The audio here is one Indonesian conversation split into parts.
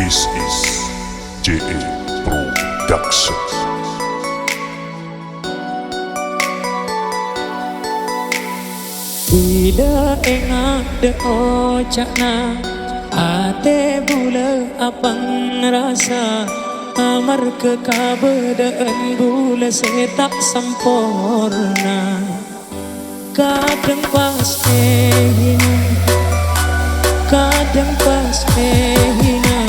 This is JA Production. Ida engat de ocakna ate bula apang rasa amar kekabedaan bula setak sempurna kadang pas hina kadang pas hina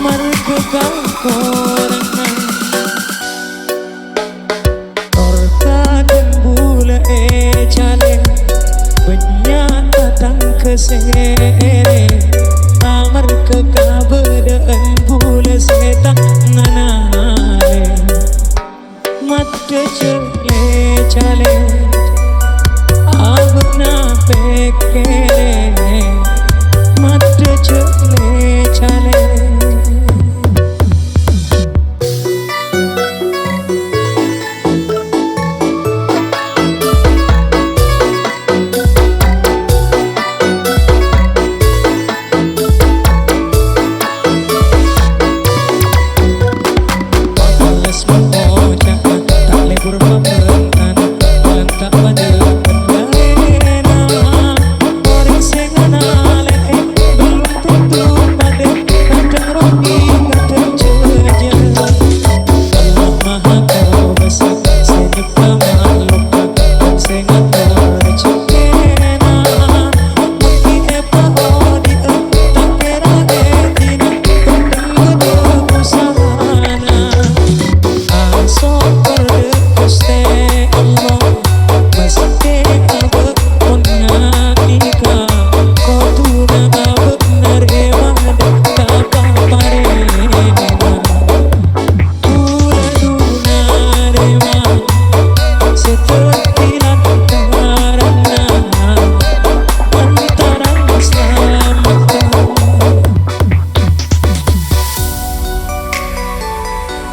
mar kekakorna or kadang bula chale banyak datang kesere amar kekabedaan bula setak nganale mata cele chale abna pekere mata cele chale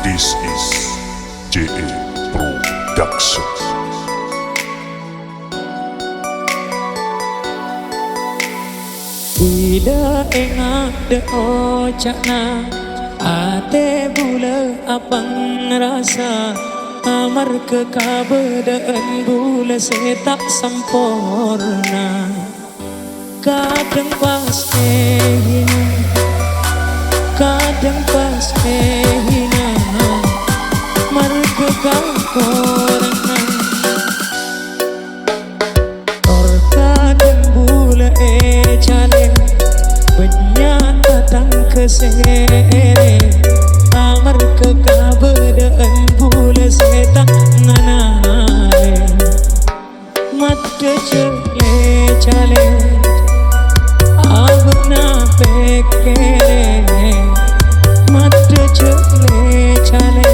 This is JA Production. Ida engat de ocakna ate bula apang rasa amar kekabedaan bula setak sempurna kadang pas hina kadang pas hina mar kekakorna or kadang bula chale banyak datang kesere amar kekabedaan bula setak nganale mata cele chale abna pekere mata cele chale